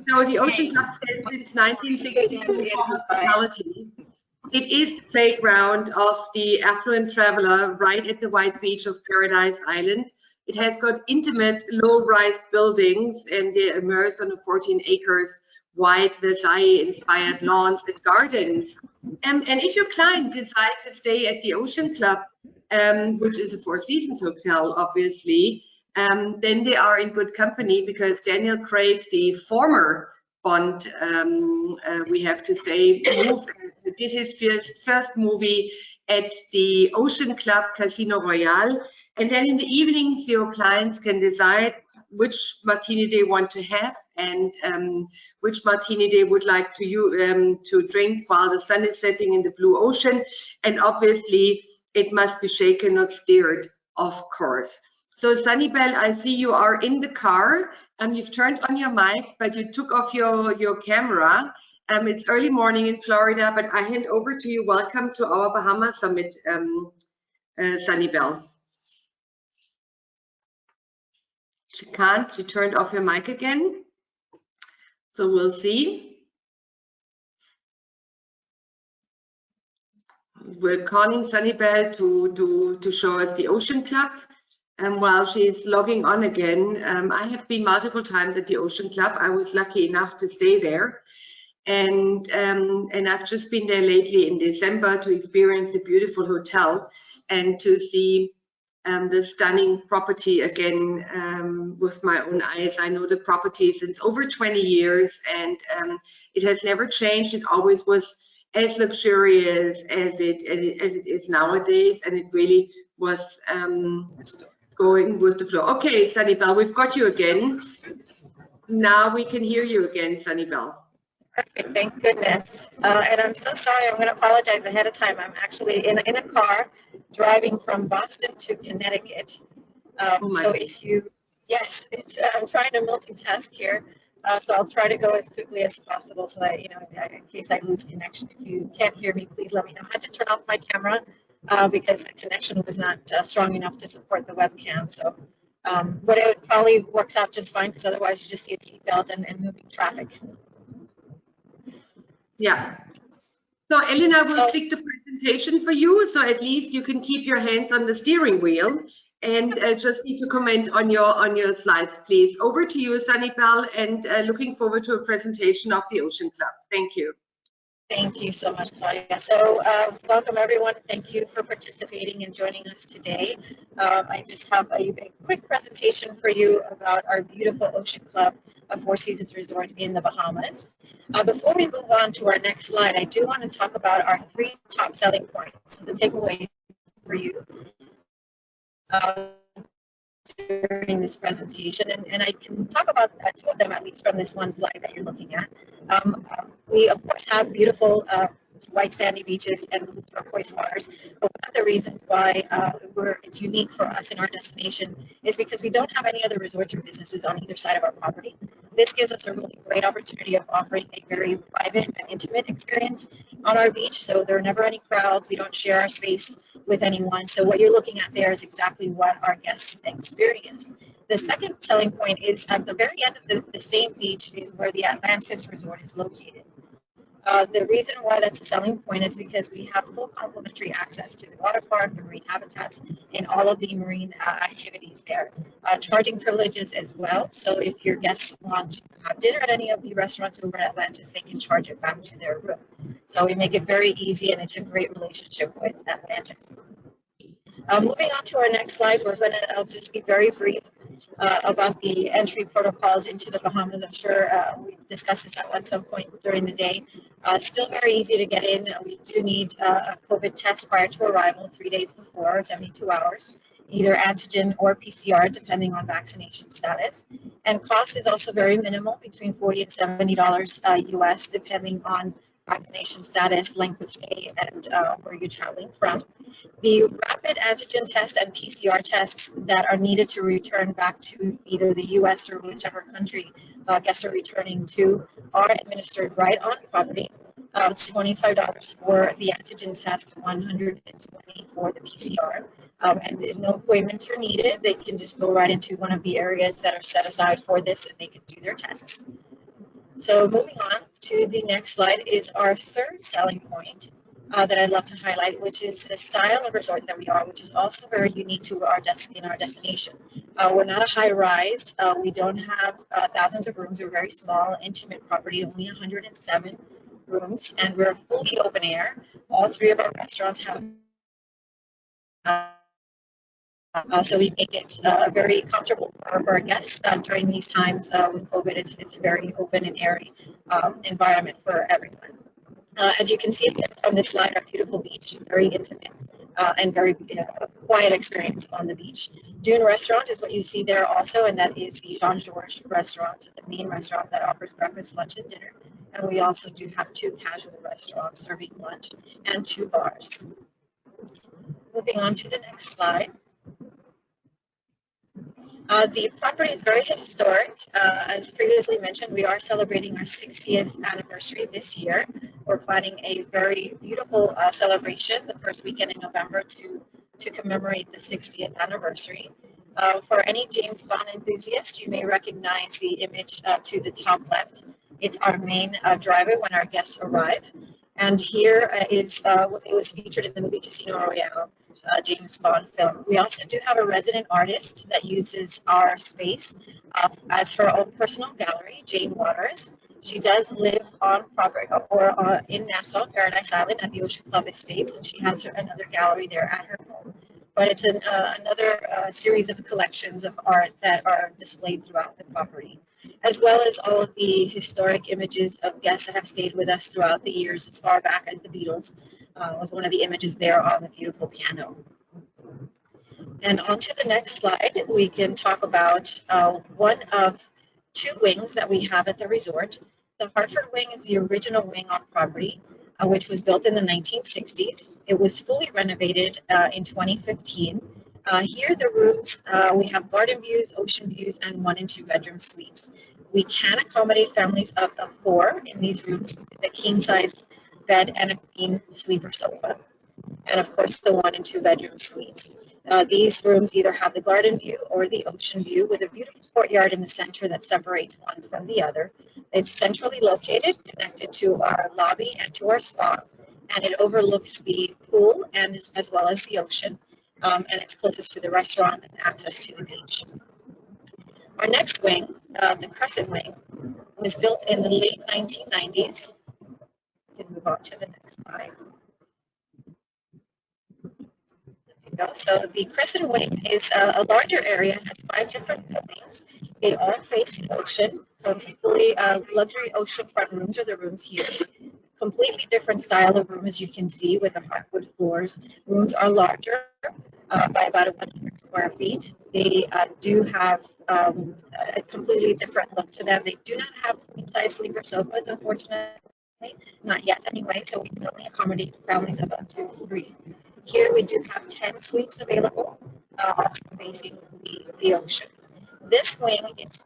So the Ocean Club stands since 1962 for hospitality. It is the playground of the affluent traveler right at the white beach of Paradise Island. It has got intimate, low-rise buildings, and they're immersed on the 14 acres wide Versailles-inspired lawns and gardens. And if your client decide to stay at the Ocean Club, which is a Four Seasons hotel, obviously, then they are in good company, because Daniel Craig, the former Bond, we have to say, did his first movie at the Ocean Club Casino Royale. And then in the evenings, your clients can decide which martini they want to have, and which martini they would like to drink while the sun is setting in the blue ocean. And obviously, it must be shaken, not stirred, of course. So Sunnybell, I see you are in the car, and you've turned on your mic, but you took off your camera. It's early morning in Florida, but I hand over to you. Welcome to our Bahamas Summit, Sunnybell. She can't, she turned off her mic again. So we'll see. We're calling Sunnybell to show us the Ocean Club. And while she's logging on again, I have been multiple times at the Ocean Club. I was lucky enough to stay there. And I've just been there lately in December to experience the beautiful hotel and to see the stunning property again with my own eyes. I know the property since over 20 years, and it has never changed. It always was as luxurious as it is nowadays, and it really was going with the flow. Okay, Sunnybell, we've got you again. Now we can hear you again, Sunnybell. Perfect, thank goodness. And I'm so sorry, I'm going to apologize ahead of time. I'm actually in a car driving from Boston to Connecticut. So if you, yes, I'm trying to multitask here. So I'll try to go as quickly as possible so that, in case I lose connection. If you can't hear me, please let me know. I had to turn off my camera because the connection was not strong enough to support the webcam. So but it probably works out just fine, because otherwise you just see a seatbelt and moving traffic. Yeah. So Elena will click the presentation for you, so at least you can keep your hands on the steering wheel, and just need to comment on your slides, please. Over to you, Sunnybell, and looking forward to a presentation of the Ocean Club. Thank you. Thank you so much, Claudia. So welcome everyone. Thank you for participating and joining us today. I just have a quick presentation for you about our beautiful Ocean Club, a Four Seasons resort in the Bahamas. Before we move on to our next slide, I do want to talk about our 3 top selling points as a takeaway for you during this presentation, and I can talk about 2 of them, at least from this one slide that you're looking at. We of course have beautiful white sandy beaches and blue turquoise waters, but one of the reasons why it's unique for us in our destination is because we don't have any other resorts or businesses on either side of our property. This gives us a really great opportunity of offering a very private and intimate experience on our beach, so there are never any crowds. We don't share our space with anyone, so what you're looking at there is exactly what our guests experience. The second selling point is at the very end of the same beach is where the Atlantis Resort is located. The reason why that's a selling point is because we have full complimentary access to the water park, the marine habitats, and all of the marine activities there. Charging privileges as well, so if your guests want to have dinner at any of the restaurants over at Atlantis, they can charge it back to their room. So we make it very easy, and it's a great relationship with Atlantis. Moving on to our next slide, I'll just be very brief about the entry protocols into the Bahamas. I'm sure we've discussed this at some point during the day. Still very easy to get in. We do need a COVID test prior to arrival, 3 days before, 72 hours, either antigen or PCR, depending on vaccination status. And cost is also very minimal, between $40 and $70 US, depending on vaccination status, length of stay, and where you're traveling from. The rapid antigen test and PCR tests that are needed to return back to either the US or whichever country guests are returning to are administered right on property. $25 for the antigen test, $120 for the PCR. And no appointments are needed. They can just go right into one of the areas that are set aside for this, and they can do their tests. So moving on to the next slide is our third selling point that I'd love to highlight, which is the style of resort that we are, which is also very unique to our destination. We're not a high rise. We don't have thousands of rooms. We're very small, intimate property, only 107 rooms, and we're fully open air. All three of our restaurants have so we make it very comfortable for our guests during these times with COVID. It's a very open and airy environment for everyone. As you can see from this slide, our beautiful beach, very intimate and very quiet experience on the beach. Dune Restaurant is what you see there also, and that is the Jean-Georges restaurant, the main restaurant that offers breakfast, lunch, and dinner. And we also do have 2 casual restaurants serving lunch and 2 bars. Moving on to the next slide. The property is very historic. As previously mentioned, we are celebrating our 60th anniversary this year. We're planning a very beautiful celebration the first weekend in November to commemorate the 60th anniversary. For any James Bond enthusiast, you may recognize the image to the top left. It's our main driveway when our guests arrive. And here is what was featured in the movie Casino Royale. James Bond film. We also do have a resident artist that uses our space as her own personal gallery, Jane Waters. She does live on property or in Nassau, Paradise Island at the Ocean Club Estates, and she has another gallery there at her home. But it's another series of collections of art that are displayed throughout the property, as well as all of the historic images of guests that have stayed with us throughout the years, as far back as the Beatles. Was one of the images there on the beautiful piano. And on to the next slide, we can talk about one of 2 wings that we have at the resort. The Hartford wing is the original wing on property, which was built in the 1960s. It was fully renovated in 2015. Here the rooms, we have garden views, ocean views, and 1 and 2 bedroom suites. We can accommodate families of 4 in these rooms with a king size bed and a queen sleeper sofa, and of course the 1 and 2 bedroom suites. These rooms either have the garden view or the ocean view with a beautiful courtyard in the center that separates one from the other. It's centrally located, connected to our lobby and to our spa, and it overlooks the pool and as well as the ocean, and it's closest to the restaurant and access to the beach. Our next wing, the Crescent Wing, was built in the late 1990s. We can move on to the next slide. So the Crescent Wing is a larger area, it has 5 different buildings. They all face the ocean, so it's fully luxury oceanfront rooms are the rooms here. Completely different style of room, as you can see, with the hardwood floors. Rooms are larger by about 100 square feet. They do have a completely different look to them. They do not have queen-size sleeper sofas, unfortunately. Not yet anyway, so we can only accommodate families of up to 3. Here we do have 10 suites available, facing the ocean. This wing is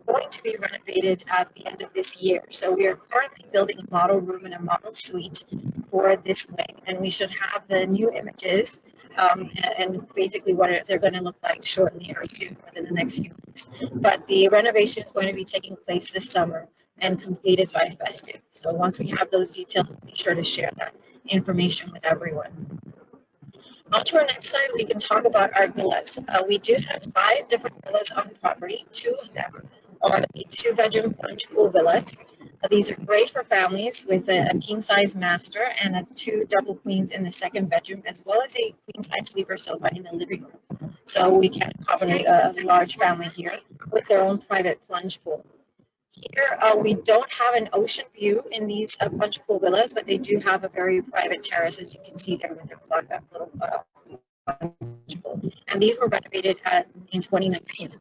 going to be renovated at the end of this year. So we are currently building a model room and a model suite for this wing, and we should have the new images and basically what they're going to look like shortly or soon within the next few weeks. But the renovation is going to be taking place this summer and completed by festive. So once we have those details, we'll be sure to share that information with everyone. On to our next slide, we can talk about our villas. We do have 5 different villas on property. 2 of them are the 2-bedroom plunge pool villas. These are great for families with a king-size master and 2 double queens in the 2nd bedroom, as well as a queen-size sleeper sofa in the living room. So we can accommodate a large family here with their own private plunge pool. Here, we don't have an ocean view in these plunge pool villas, but they do have a very private terrace, as you can see there with their plugged up little plunge pool. And these were renovated in 2019.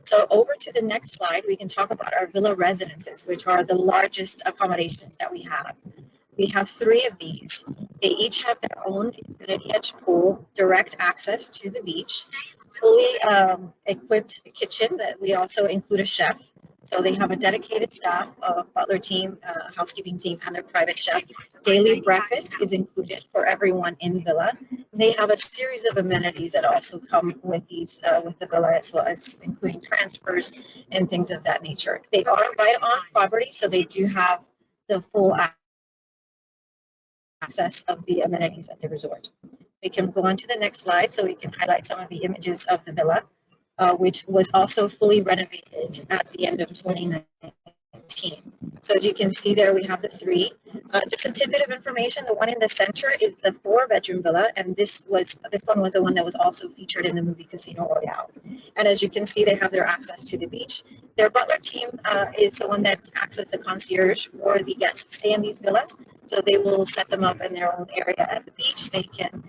So over to the next slide, we can talk about our villa residences, which are the largest accommodations that we have. We have 3 of these. They each have their own infinity edge pool, direct access to the beach, fully equipped kitchen that we also include a chef, So they have a dedicated staff, a butler team, housekeeping team, and their private chef. Daily breakfast is included for everyone in villa. They have a series of amenities that also come with these with the villa, as well as including transfers and things of that nature. They are right on property, so they do have the full access of the amenities at the resort. We can go on to the next slide so we can highlight some of the images of the villa. Which was also fully renovated at the end of 2019. So as you can see there, we have the three. Just a tidbit of information, the one in the center is the 4-bedroom villa, and this one was the one that was also featured in the movie Casino Royale. And as you can see, they have their access to the beach. Their butler team is the one that acts as the concierge for the guests stay in these villas. So they will set them up in their own area at the beach. They can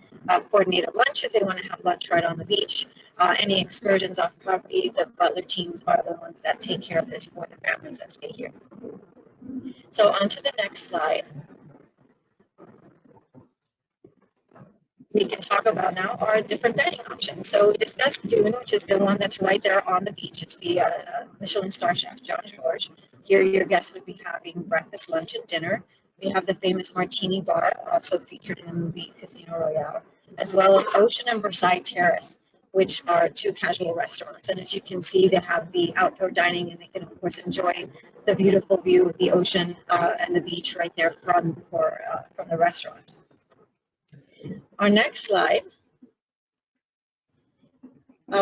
coordinate a lunch if they want to have lunch right on the beach. Any excursions off property, the butler teams are the ones that take care of this for the families that stay here. So on to the next slide. We can talk about now our different dining options. So we discussed Dune, which is the one that's right there on the beach. It's the Michelin star chef, John George. Here your guests would be having breakfast, lunch, and dinner. We have the famous Martini Bar, also featured in the movie Casino Royale, as well as Ocean and Versailles Terrace, which are 2 casual restaurants. And as you can see, they have the outdoor dining, and they can, of course, enjoy the beautiful view of the ocean and the beach right there from the restaurant. Our next slide,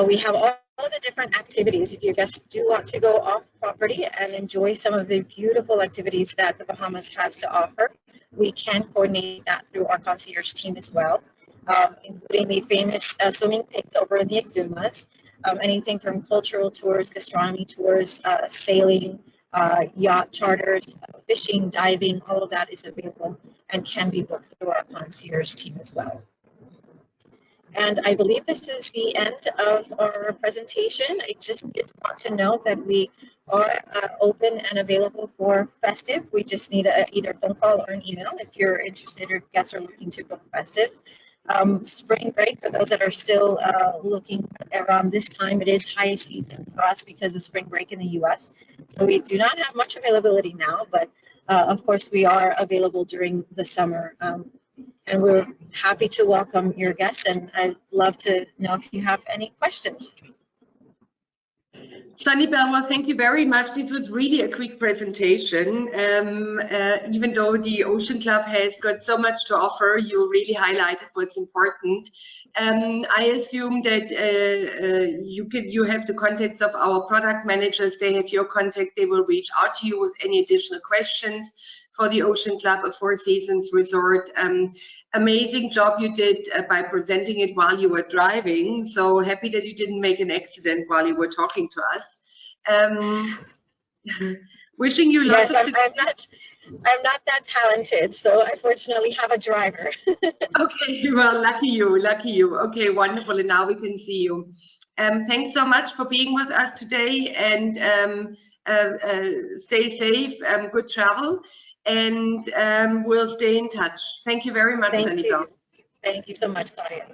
we have all of the different activities. If your guests do want to go off property and enjoy some of the beautiful activities that the Bahamas has to offer, we can coordinate that through our concierge team as well. Including the famous swimming pigs over in the Exumas, anything from cultural tours, gastronomy tours, sailing, yacht charters, fishing, diving, all of that is available and can be booked through our concierge team as well. And I believe this is the end of our presentation. I just did want to note that we are open and available for festive. We just need either a phone call or an email if you're interested or guests are looking to book festive. Spring break, for those that are still looking around this time, it is high season for us because of spring break in the U.S. So we do not have much availability now, but of course we are available during the summer. And we're happy to welcome your guests, and I'd love to know if you have any questions. Sunny Belmore, thank you very much. This was really a quick presentation. Even though the Ocean Club has got so much to offer, you really highlighted what's important. I assume that you have the contacts of our product managers. They have your contact. They will reach out to you with any additional questions for the Ocean Club, a 4 Seasons resort. Amazing job you did by presenting it while you were driving. So happy that you didn't make an accident while you were talking to us. Wishing you lots of success. I'm not that talented, so I fortunately have a driver. Okay, well, lucky you. Okay, wonderful, and now we can see you. Thanks so much for being with us today, and stay safe, good travel, and we'll stay in touch. Thank you very much, Sunny. Thank you so much, Claudia.